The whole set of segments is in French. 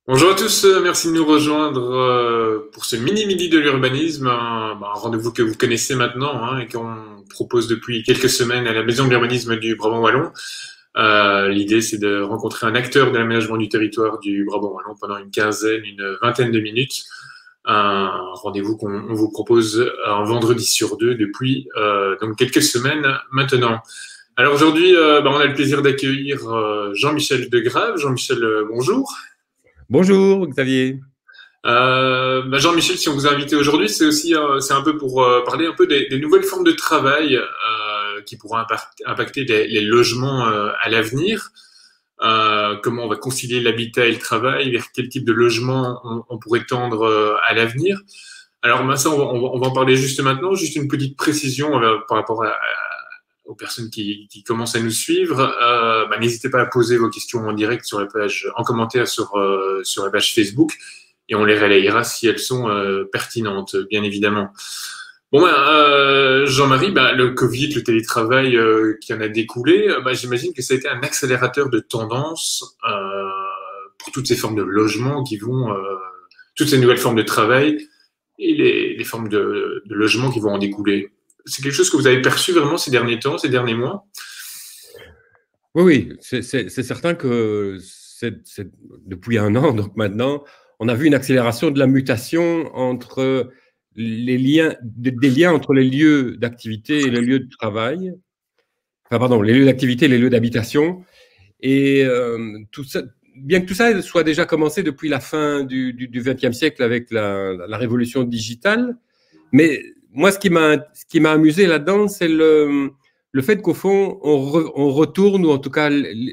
Bonjour à tous, merci de nous rejoindre pour ce mini-midi de l'urbanisme, un rendez-vous que vous connaissez maintenant et qu'on propose depuis quelques semaines à la Maison de l'urbanisme du Brabant Wallon. L'idée, c'est de rencontrer un acteur de l'aménagement du territoire du Brabant Wallon pendant une vingtaine de minutes. Un rendez-vous qu'on vous propose un vendredi sur deux depuis donc quelques semaines maintenant. Alors aujourd'hui, on a le plaisir d'accueillir Jean-Michel Degrave. Jean-Michel, bonjour. Bonjour Xavier. Jean-Michel, si on vous a invité aujourd'hui, c'est aussi c'est un peu pour parler un peu des nouvelles formes de travail qui pourront impacter les logements à l'avenir. Comment on va concilier l'habitat et le travail, vers quel type de logement on pourrait tendre à l'avenir. Alors, ça, on va en parler juste maintenant. Juste une petite précision par rapport aux personnes qui commencent à nous suivre. N'hésitez pas à poser vos questions en direct sur la page, en commentaire sur la page Facebook, et on les relayera si elles sont pertinentes, bien évidemment. Jean-Marie, le Covid, le télétravail qui en a découlé, j'imagine que ça a été un accélérateur de tendance pour toutes ces formes de logement toutes ces nouvelles formes de travail et les formes de logement qui vont en découler. C'est quelque chose que vous avez perçu vraiment ces derniers temps, ces derniers mois? Oui, c'est certain que depuis un an, donc maintenant, on a vu une accélération de la mutation entre des liens entre les lieux d'activité et les lieux de travail. Enfin, pardon, les lieux d'activité et les lieux d'habitation. Et tout ça, bien que tout ça soit déjà commencé depuis la fin du XXe siècle avec la révolution digitale, mais moi, ce qui m'a amusé là-dedans, c'est le fait qu'au fond, on retourne, ou en tout cas,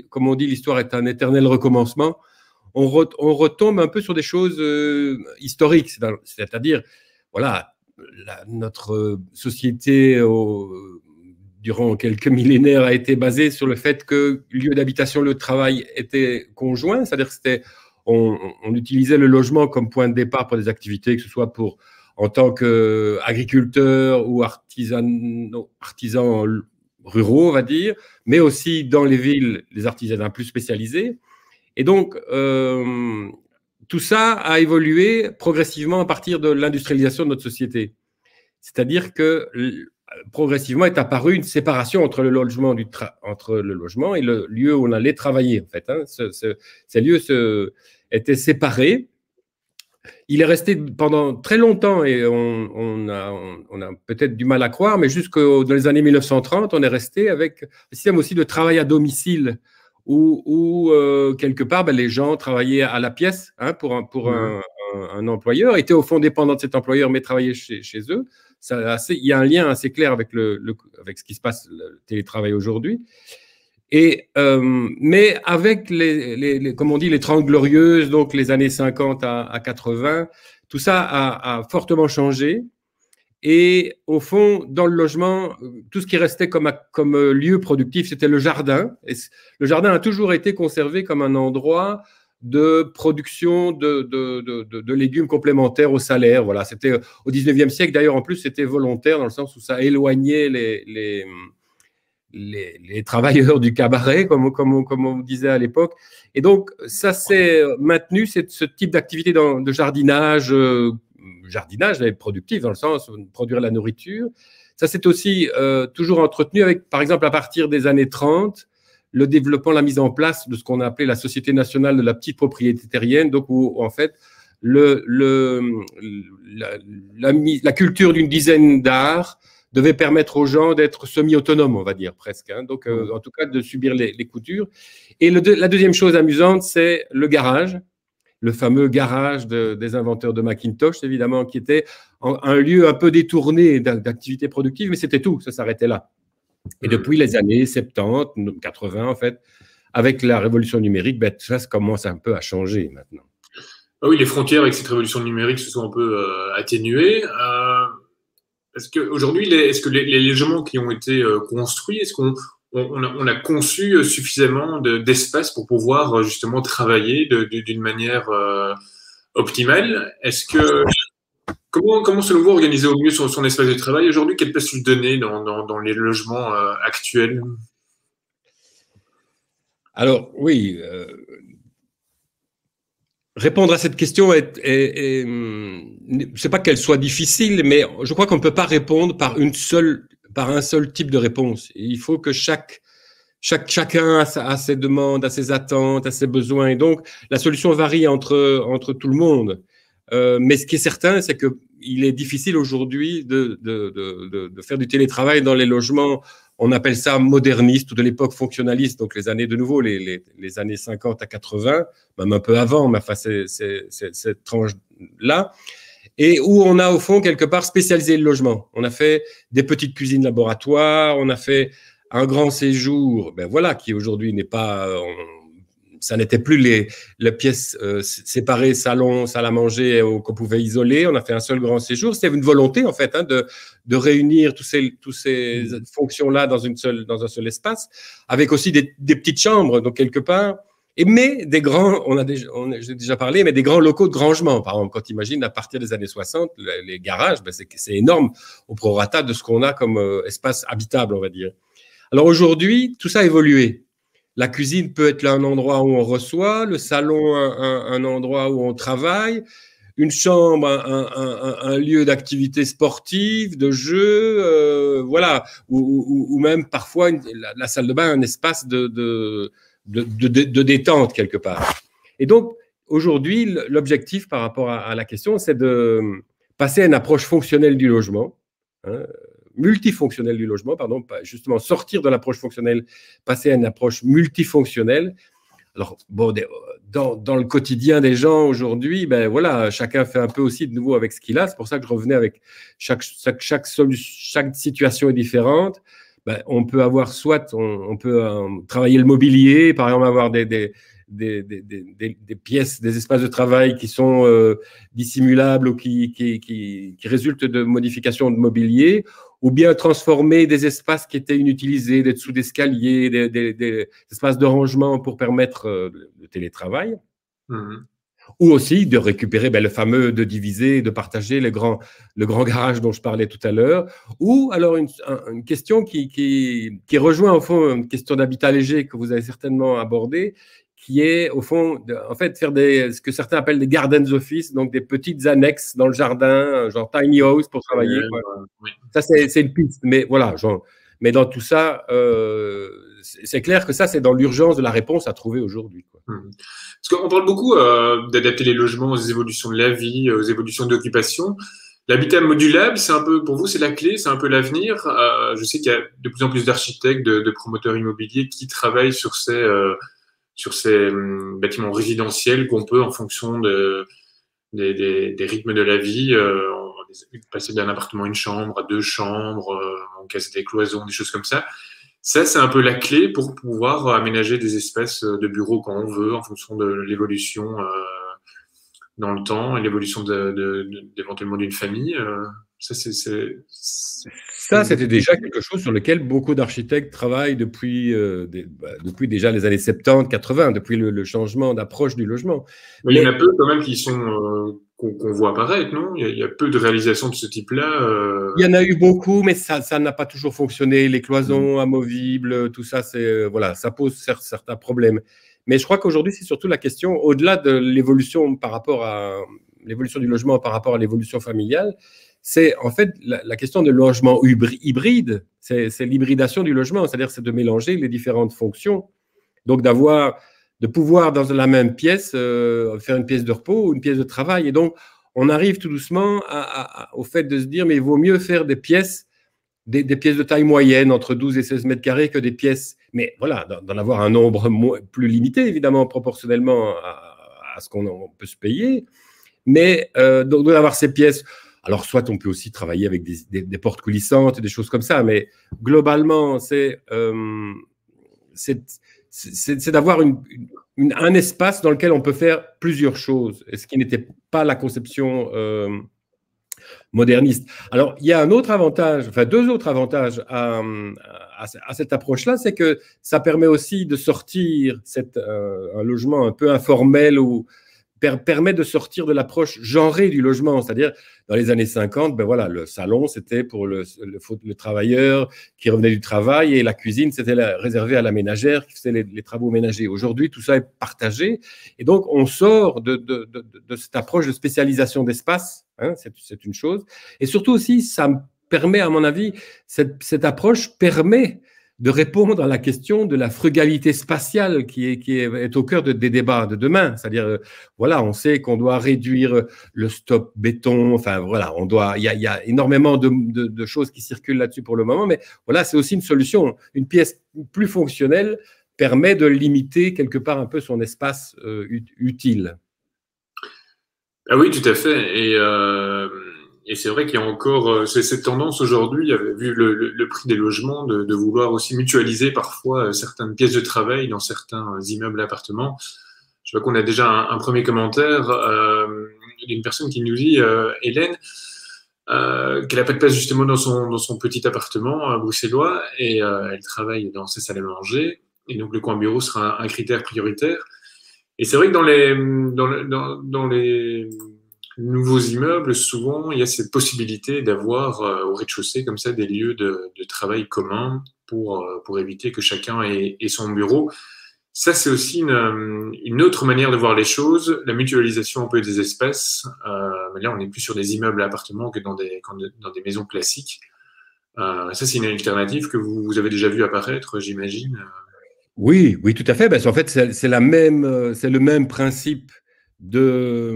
comme on dit, l'histoire est un éternel recommencement. On retombe un peu sur des choses historiques, c'est-à-dire, voilà, notre société durant quelques millénaires a été basée sur le fait que le lieu d'habitation, le travail étaient conjoints, c'est-à-dire que on utilisait le logement comme point de départ pour des activités, que ce soit en tant qu'agriculteur ou artisans ruraux, on va dire, mais aussi dans les villes, les artisanats plus spécialisés. Et donc, tout ça a évolué progressivement à partir de l'industrialisation de notre société. C'est-à-dire que progressivement est apparue une séparation entre le logement, et le lieu où on allait travailler. En fait, ces lieux étaient séparés. Il est resté pendant très longtemps, et on a peut-être du mal à croire, mais dans les années 1930, on est resté avec le système aussi de travail à domicile, où quelque part, les gens travaillaient à la pièce pour un employeur, étaient au fond dépendants de cet employeur, mais travaillaient chez eux. Il y a un lien assez clair avec ce qui se passe, le télétravail aujourd'hui. Mais avec comme on dit, les 30 glorieuses, donc les années 50 à 80, tout ça a fortement changé. Et au fond, dans le logement, tout ce qui restait comme lieu productif, c'était le jardin. Et le jardin a toujours été conservé comme un endroit de production de légumes complémentaires au salaire. Voilà, c'était au 19e siècle, d'ailleurs, en plus, c'était volontaire dans le sens où ça éloignait les travailleurs du cabaret, comme on disait à l'époque. Et donc, ça s'est maintenu, ce type d'activité de jardinage, productif dans le sens de produire la nourriture. Ça s'est aussi toujours entretenu avec, par exemple, à partir des années 30, le développement, la mise en place de ce qu'on a appelé la Société nationale de la petite propriété terrienne, donc où en fait, la culture d'une dizaine d'arts devait permettre aux gens d'être semi-autonomes, on va dire presque. Donc, en tout cas, de subir les coutures. Et la deuxième chose amusante, c'est le garage, le fameux garage des inventeurs de Macintosh, évidemment, qui était un lieu un peu détourné d'activité productive, mais c'était tout, ça s'arrêtait là. Et depuis les années 70, 80, en fait, avec la révolution numérique, ça commence un peu à changer maintenant. Ah oui, les frontières avec cette révolution numérique se sont un peu atténuées. Est-ce que les logements qui ont été construits, est-ce qu'on a conçu suffisamment d'espace pour pouvoir justement travailler d'une manière optimale? Comment selon vous organiser au mieux son espace de travail aujourd'hui? Quelle place lui donner dans les logements actuels? Alors oui, Répondre à cette question je sais pas qu'elle soit difficile, mais je crois qu'on ne peut pas répondre par un seul type de réponse. Il faut que chacun a ses demandes, a ses attentes, a ses besoins. Et donc, la solution varie entre tout le monde. Mais ce qui est certain, c'est qu'il est difficile aujourd'hui de faire du télétravail dans les logements. On appelle ça moderniste ou de l'époque fonctionnaliste, donc les années de nouveau, les années 50 à 80, même un peu avant, mais enfin, cette tranche-là, et où on a au fond quelque part spécialisé le logement. On a fait des petites cuisines laboratoires, on a fait un grand séjour, ben voilà, qui aujourd'hui n'est pas... ça n'était plus les pièces séparées, salon, salle à manger, qu'on pouvait isoler. On a fait un seul grand séjour. C'était une volonté, en fait, hein, de réunir toutes ces fonctions-là dans un seul espace, avec aussi des petites chambres, donc quelque part. Mais des grands, j'ai déjà parlé, mais des grands locaux de rangement. Par exemple, quand tu imagines, à partir des années 60, les garages, ben c'est énorme au prorata de ce qu'on a comme espace habitable, on va dire. Alors aujourd'hui, tout ça a évolué. La cuisine peut être un endroit où on reçoit, le salon un endroit où on travaille, une chambre un lieu d'activité sportive, de jeu, voilà, ou même parfois la salle de bain un espace de détente quelque part. Et donc aujourd'hui, l'objectif par rapport à la question, c'est de passer à une approche fonctionnelle du logement, hein, multifonctionnelle du logement, pardon, justement sortir de l'approche fonctionnelle, passer à une approche multifonctionnelle. Alors, bon, dans le quotidien des gens aujourd'hui, ben voilà, chacun fait un peu aussi de nouveau avec ce qu'il a. C'est pour ça que je revenais avec chaque situation est différente. Ben, on peut avoir soit, on peut travailler le mobilier, par exemple avoir des pièces, des espaces de travail qui sont dissimulables ou qui résultent de modifications de mobilier, ou bien transformer des espaces qui étaient inutilisés, des dessous d'escalier, des espaces de rangement pour permettre le télétravail. Ou aussi de récupérer le fameux de diviser, de partager le grand garage dont je parlais tout à l'heure. Ou alors une question qui rejoint au fond une question d'habitat léger que vous avez certainement abordée, qui est au fond, en fait, faire ce que certains appellent des gardens office, donc des petites annexes dans le jardin, genre tiny house pour travailler. Oui. Ça, c'est une piste, mais voilà. Mais dans tout ça, c'est clair que ça, c'est dans l'urgence de la réponse à trouver aujourd'hui. Parce qu'on parle beaucoup d'adapter les logements aux évolutions de la vie, aux évolutions d'occupation. L'habitat modulable, c'est un peu, pour vous, c'est la clé, c'est un peu l'avenir. Je sais qu'il y a de plus en plus d'architectes, de promoteurs immobiliers qui travaillent sur ces bâtiments résidentiels qu'on peut, en fonction des rythmes de la vie, passer d'un appartement à une chambre, à 2 chambres, on casse des cloisons, des choses comme ça. Ça, c'est un peu la clé pour pouvoir aménager des espaces de bureaux quand on veut, en fonction de l'évolution dans le temps et l'évolution éventuellement d'une famille. Ça, c'était déjà quelque chose sur lequel beaucoup d'architectes travaillent depuis déjà les années 70, 80, depuis le changement d'approche du logement. Mais il y en a peu quand même qui sont qu'on voit apparaître, non? Il y a peu de réalisations de ce type-là. Il y en a eu beaucoup, mais ça n'a pas toujours fonctionné. Les cloisons amovibles, tout ça, voilà, ça pose certains problèmes. Mais je crois qu'aujourd'hui, c'est surtout la question, au-delà de l'évolution par rapport à l'évolution du logement par rapport à l'évolution familiale, c'est en fait la question de logement hybride, c'est l'hybridation du logement, c'est-à-dire c'est de mélanger les différentes fonctions. Donc de pouvoir dans la même pièce faire une pièce de repos ou une pièce de travail. Et donc, on arrive tout doucement au fait de se dire, mais il vaut mieux faire des pièces de taille moyenne, entre 12 et 16 mètres carrés, que des pièces, mais voilà, d'en avoir un nombre plus limité, évidemment, proportionnellement à ce qu'on peut se payer, mais d'avoir ces pièces. Alors, soit on peut aussi travailler avec des portes coulissantes et des choses comme ça, mais globalement, c'est d'avoir un espace dans lequel on peut faire plusieurs choses, ce qui n'était pas la conception moderniste. Alors, il y a un autre avantage, enfin 2 autres avantages à cette approche-là, c'est que ça permet aussi de sortir un logement un peu informel ou permet de sortir de l'approche genrée du logement. C'est-à-dire, dans les années 50, ben voilà, le salon, c'était pour le travailleur qui revenait du travail, et la cuisine, c'était réservé à la ménagère qui faisait les travaux ménagers. Aujourd'hui, tout ça est partagé. Et donc, on sort de cette approche de spécialisation d'espace, hein, c'est une chose. Et surtout aussi, ça me permet, à mon avis, cette approche permet de répondre à la question de la frugalité spatiale qui est au cœur des débats de demain. C'est-à-dire, voilà, on sait qu'on doit réduire le stop béton, enfin voilà, il y a énormément de choses qui circulent là-dessus pour le moment, mais voilà, c'est aussi une solution. Une pièce plus fonctionnelle permet de limiter quelque part un peu son espace utile. Ah oui, tout à fait. Et c'est vrai qu'il y a encore cette tendance aujourd'hui, vu le prix des logements, de vouloir aussi mutualiser parfois certaines pièces de travail dans certains immeubles et appartements. Je vois qu'on a déjà un premier commentaire d'une personne qui nous dit, Hélène, qu'elle n'a pas de place justement dans son petit appartement bruxellois, et elle travaille dans sa salle à manger. Et donc le coin bureau sera un critère prioritaire. Et c'est vrai que dans les nouveaux immeubles, souvent, il y a cette possibilité d'avoir au rez-de-chaussée comme ça des lieux de travail communs pour éviter que chacun ait son bureau. Ça, c'est aussi une autre manière de voir les choses, la mutualisation un peu des espaces. Mais là, on n'est plus sur des immeubles à appartements que dans des maisons classiques. Ça, c'est une alternative que vous avez déjà vu apparaître, j'imagine. Oui, oui, tout à fait. En fait, c'est le même principe de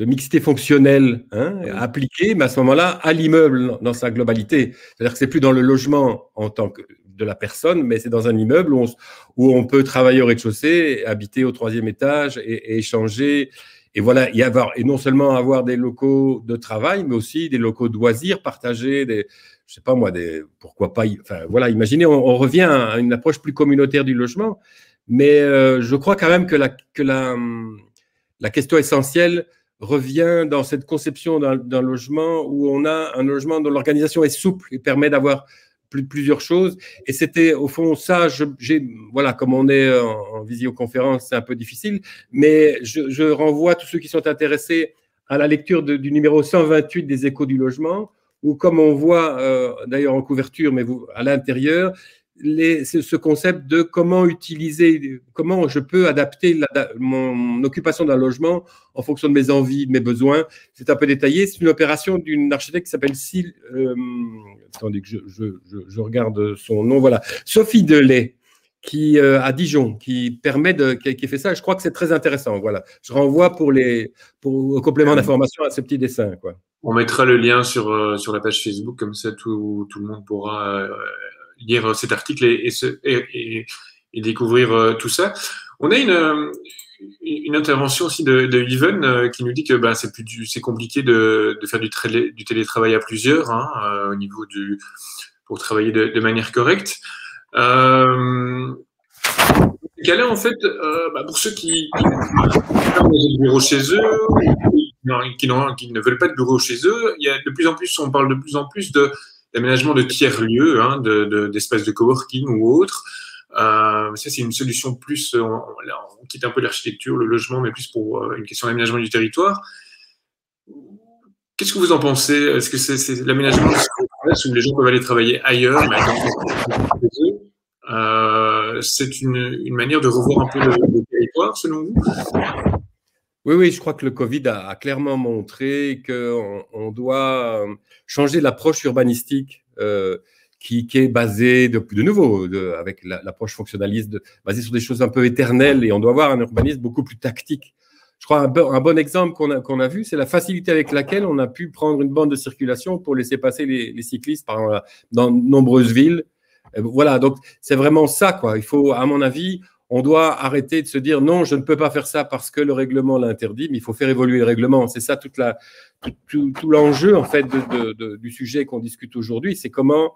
mixité fonctionnelle, hein, appliquée, mais à ce moment-là, à l'immeuble dans sa globalité. C'est-à-dire que c'est plus dans le logement en tant que de la personne, mais c'est dans un immeuble où on peut travailler au rez-de-chaussée, habiter au 3e étage et échanger. Et voilà, et non seulement avoir des locaux de travail, mais aussi des locaux de loisirs partagés, je sais pas moi, pourquoi pas, enfin voilà, imaginez, on revient à une approche plus communautaire du logement, mais je crois quand même que la question essentielle revient dans cette conception d'un logement où on a un logement dont l'organisation est souple et permet d'avoir plusieurs choses. Et c'était au fond ça, voilà, comme on est en visioconférence, c'est un peu difficile, mais je renvoie tous ceux qui sont intéressés à la lecture du numéro 128 des Échos du logement, où comme on voit d'ailleurs en couverture, mais à l'intérieur, ce concept de comment je peux adapter mon occupation d'un logement en fonction de mes envies, de mes besoins. C'est un peu détaillé. C'est une opération d'une architecte qui s'appelle attendez que je regarde son nom. Voilà, Sophie Delay, qui à Dijon, qui fait ça. Je crois que c'est très intéressant. Voilà, je renvoie pour complément d'information à ce petit dessin, quoi. On mettra le lien sur la page Facebook, comme ça tout le monde pourra lire cet article et découvrir tout ça. On a une intervention aussi de Yvonne qui nous dit que c'est compliqué de faire du télétravail à plusieurs, hein, au niveau pour travailler de manière correcte. Dans ce cas-là, en fait, pour ceux qui ont des bureaux chez eux, qui ne veulent pas de bureau chez eux, on parle de plus en plus d'aménagement de tiers-lieux, hein, d'espaces de coworking ou autres. Ça, c'est une solution plus, on quitte un peu l'architecture, le logement, mais plus pour une question d'aménagement du territoire. Qu'est-ce que vous en pensez? Est-ce que c'est l'aménagement où les gens peuvent aller travailler ailleurs, mais c'est une manière de revoir un peu le territoire, selon vous? Oui, je crois que le Covid a clairement montré qu'on doit changer l'approche urbanistique qui est basée de nouveau avec l'approche fonctionnaliste, basée sur des choses un peu éternelles, et on doit avoir un urbanisme beaucoup plus tactique. Je crois un bon exemple qu'on a vu, c'est la facilité avec laquelle on a pu prendre une bande de circulation pour laisser passer les cyclistes dans de nombreuses villes. Voilà, donc c'est vraiment ça, quoi. Il faut, à mon avis, on doit arrêter de se dire non, je ne peux pas faire ça parce que le règlement l'interdit, mais il faut faire évoluer le règlement. C'est ça tout l'enjeu en fait du sujet qu'on discute aujourd'hui, c'est comment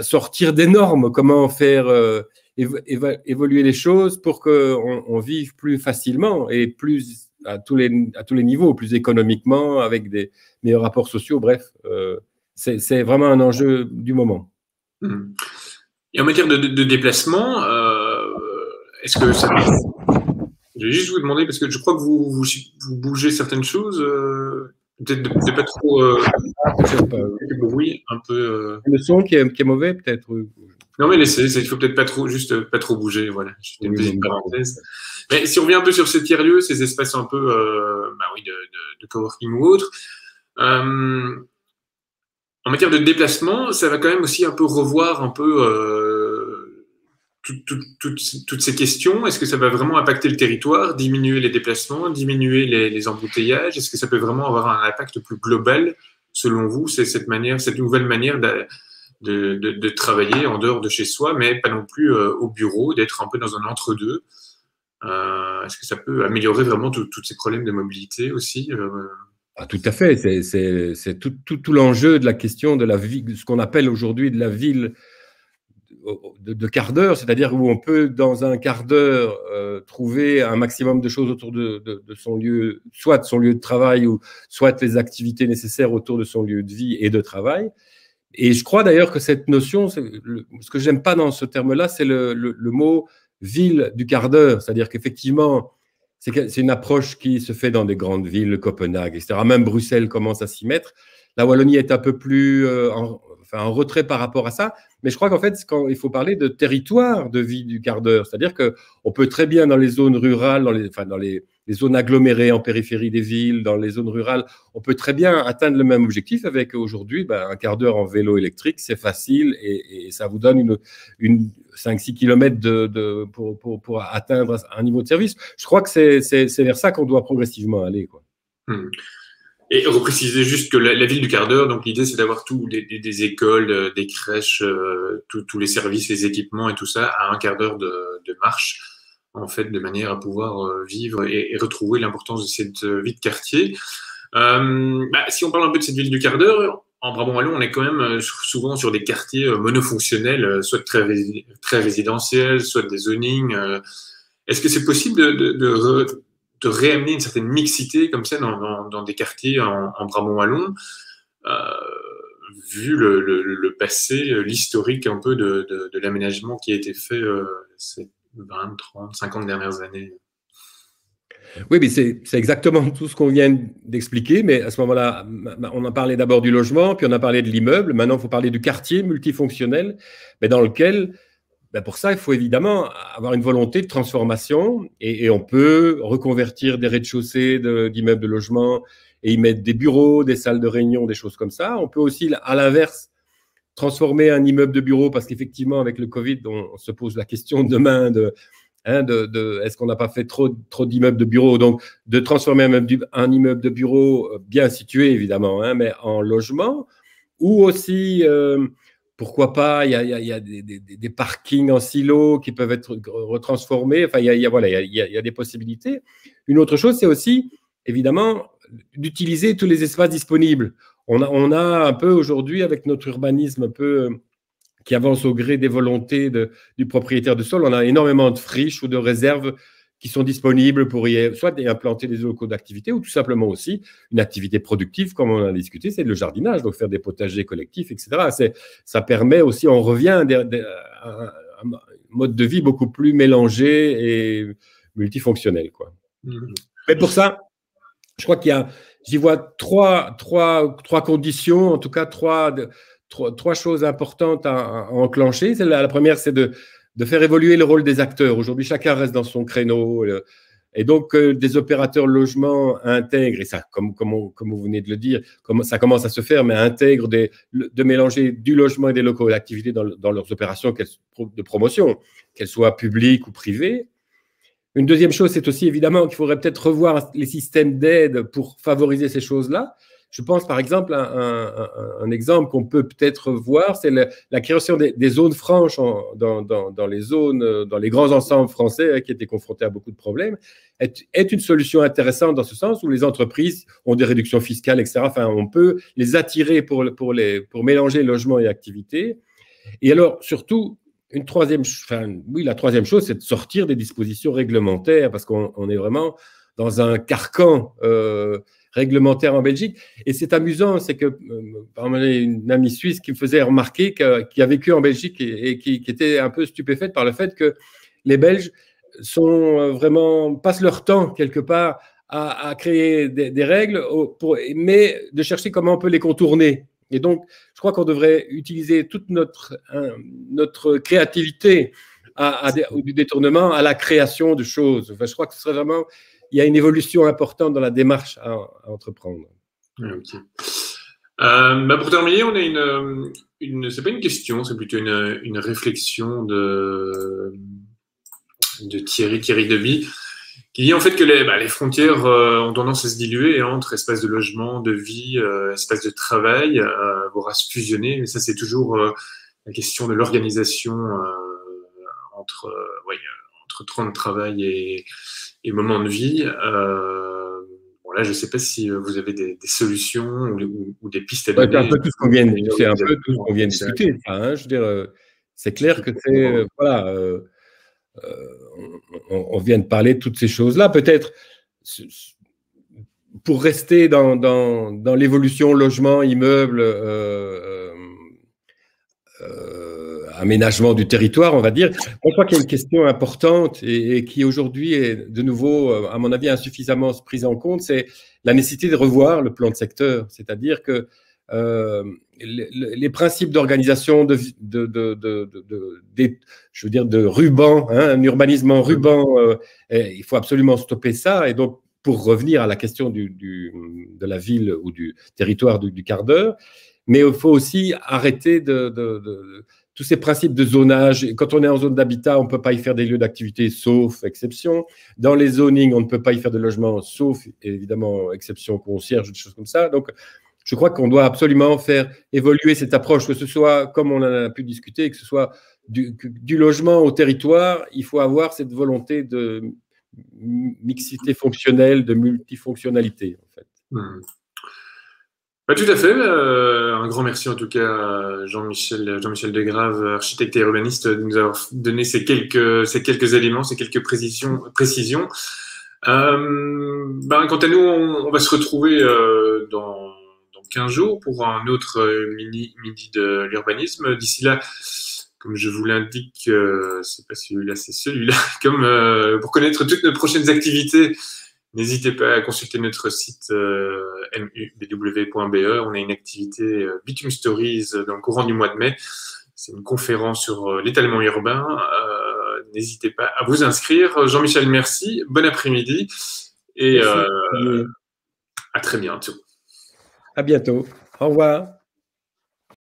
sortir des normes, comment faire évoluer les choses pour qu'on vive plus facilement et plus à tous les niveaux, plus économiquement, avec des meilleurs rapports sociaux. Bref, c'est vraiment un enjeu du moment. Et en matière de déplacement, est-ce que ça... Je vais juste vous demander, parce que je crois que vous bougez certaines choses, peut-être de pas trop de bruit, un peu. Le son qui est mauvais, peut-être. Non, mais laissez, il faut peut-être pas trop bouger, voilà. Juste une petite parenthèse. Mais si on revient un peu sur ces tiers-lieux, ces espaces un peu de coworking ou autre, en matière de déplacement, ça va quand même aussi un peu revoir un peu toutes ces questions. Est-ce que ça va vraiment impacter le territoire, diminuer les déplacements, diminuer les embouteillages? Est-ce que ça peut vraiment avoir un impact plus global, selon vous, c'est cette nouvelle manière de travailler en dehors de chez soi, mais pas non plus au bureau, d'être un peu dans un entre-deux? Est-ce que ça peut améliorer vraiment tous ces problèmes de mobilité aussi? Tout à fait. C'est tout l'enjeu de la question de la vie, ce qu'on appelle aujourd'hui de la ville de quart d'heure, c'est-à-dire où on peut, dans un quart d'heure, trouver un maximum de choses autour de son lieu, soit de son lieu de travail, ou soit les activités nécessaires autour de son lieu de vie et de travail. Et je crois d'ailleurs que cette notion, ce que j'aime pas dans ce terme-là, c'est le mot ville du quart d'heure. C'est-à-dire qu'effectivement, c'est une approche qui se fait dans des grandes villes, Copenhague, etc. Même Bruxelles commence à s'y mettre. La Wallonie est un peu plus en retrait par rapport à ça. Mais je crois qu'en fait, quand il faut parler de territoire de vie du quart d'heure, c'est-à-dire qu'on peut très bien dans les zones rurales, dans les zones agglomérées en périphérie des villes, dans les zones rurales, on peut très bien atteindre le même objectif avec aujourd'hui un quart d'heure en vélo électrique, c'est facile et ça vous donne une 5-6 km pour atteindre un niveau de service. Je crois que c'est vers ça qu'on doit progressivement aller, quoi. Et repréciser juste que la ville du quart d'heure, donc l'idée c'est d'avoir tous des écoles, des crèches, tous les services, les équipements et tout ça à un quart d'heure de marche, en fait, de manière à pouvoir vivre et retrouver l'importance de cette vie de quartier. Si on parle un peu de cette ville du quart d'heure, en Brabant-Wallon, on est quand même souvent sur des quartiers monofonctionnels, soit très résidentiels, soit des zonings. Est-ce que c'est possible de réamener une certaine mixité comme ça dans des quartiers en Brabant-Wallon, vu le passé, l'historique un peu de l'aménagement qui a été fait ces 20, 30, 50 dernières années? Oui, mais c'est exactement tout ce qu'on vient d'expliquer, mais à ce moment-là, on a parlé d'abord du logement, puis on a parlé de l'immeuble, maintenant il faut parler du quartier multifonctionnel, mais dans lequel, pour ça, il faut évidemment avoir une volonté de transformation, et on peut reconvertir des rez-de-chaussée d'immeubles de logement et y mettre des bureaux, des salles de réunion, des choses comme ça. On peut aussi, à l'inverse, transformer un immeuble de bureau, parce qu'effectivement, avec le Covid, on se pose la question demain est-ce qu'on n'a pas fait trop d'immeubles de bureaux, donc de transformer un immeuble de bureau bien situé, évidemment, mais en logement, ou aussi, pourquoi pas, il y a des parkings en silo qui peuvent être retransformés. Enfin, il y a des possibilités. Une autre chose, c'est aussi, évidemment, d'utiliser tous les espaces disponibles. On a un peu aujourd'hui, avec notre urbanisme un peu qui avance au gré des volontés du propriétaire de sol, on a énormément de friches ou de réserves qui sont disponibles pour soit y implanter des locaux d'activité ou tout simplement aussi une activité productive, comme on a discuté, c'est le jardinage, donc faire des potagers collectifs, etc. Ça permet aussi, on revient à un mode de vie beaucoup plus mélangé et multifonctionnel, quoi. Mais pour ça, je crois j'y vois trois conditions, en tout cas trois choses importantes à enclencher. La première, c'est de faire évoluer le rôle des acteurs. Aujourd'hui, chacun reste dans son créneau. Et donc, des opérateurs logement intègrent, et ça, comme vous venez de le dire, ça commence à se faire, mais intègrent de mélanger du logement et des locaux d'activité dans leurs opérations de promotion, qu'elles soient publiques ou privées. Une deuxième chose, c'est aussi évidemment qu'il faudrait peut-être revoir les systèmes d'aide pour favoriser ces choses-là. Je pense par exemple à un exemple qu'on peut peut-être voir, c'est la création des zones franches dans les grands ensembles français qui étaient confrontés à beaucoup de problèmes, est une solution intéressante dans ce sens où les entreprises ont des réductions fiscales, etc. Enfin, on peut les attirer pour mélanger logement et activité. Et alors, surtout, la troisième chose, c'est de sortir des dispositions réglementaires parce qu'on est vraiment dans un carcan réglementaire en Belgique. Et c'est amusant, c'est que par exemple, une amie suisse qui me faisait remarquer qui a vécu en Belgique et qui était un peu stupéfaite par le fait que les Belges passent leur temps quelque part à créer des règles, mais de chercher comment on peut les contourner. Et donc, je crois qu'on devrait utiliser toute notre créativité au détournement, à la création de choses. Enfin, je crois que ce serait vraiment, il y a une évolution importante dans la démarche à entreprendre. Okay. Pour terminer, on a c'est pas une question, c'est plutôt une réflexion de Thierry Deby, qui dit en fait que les frontières ont tendance à se diluer entre espaces de logement, de vie, espaces de travail, voire à se fusionner. Mais ça, c'est toujours la question de l'organisation entre temps de travail et moments de vie. Là, je ne sais pas si vous avez des solutions ou des pistes à donner. C'est un peu tout ce qu'on vient de discuter. Hein, je veux dire, c'est clair que c'est voilà. On vient de parler de toutes ces choses-là. Peut-être pour rester dans l'évolution logement, immeuble, aménagement du territoire, on va dire. Moi, je crois qu'il y a une question importante et qui aujourd'hui est de nouveau, à mon avis, insuffisamment prise en compte, c'est la nécessité de revoir le plan de secteur. C'est-à-dire que les principes d'organisation je veux dire de ruban, hein, un urbanisme en ruban, il faut absolument stopper ça. Et donc, pour revenir à la question de la ville ou du territoire du quart d'heure, mais il faut aussi arrêter tous ces principes de zonage. Quand on est en zone d'habitat, on ne peut pas y faire des lieux d'activité, sauf exception. Dans les zonings, on ne peut pas y faire de logement, sauf évidemment exception concierge, des choses comme ça. Donc, je crois qu'on doit absolument faire évoluer cette approche, que ce soit, comme on en a pu discuter, que ce soit du logement au territoire. Il faut avoir cette volonté de mixité fonctionnelle, de multifonctionnalité, en fait. Tout à fait. Un grand merci en tout cas à Jean-Michel Degrave, architecte et urbaniste, de nous avoir donné ces quelques éléments, ces quelques précisions. Quant à nous, on va se retrouver dans 15 jours pour un autre midi de l'urbanisme. D'ici là, comme je vous l'indique, c'est pas celui-là, c'est celui-là. Pour connaître toutes nos prochaines activités, n'hésitez pas à consulter notre site mubw.be. On a une activité Bitume Stories dans le courant du mois de mai. C'est une conférence sur l'étalement urbain. N'hésitez pas à vous inscrire. Jean-Michel, merci. Bon après-midi. Et à très bientôt. À bientôt. Au revoir.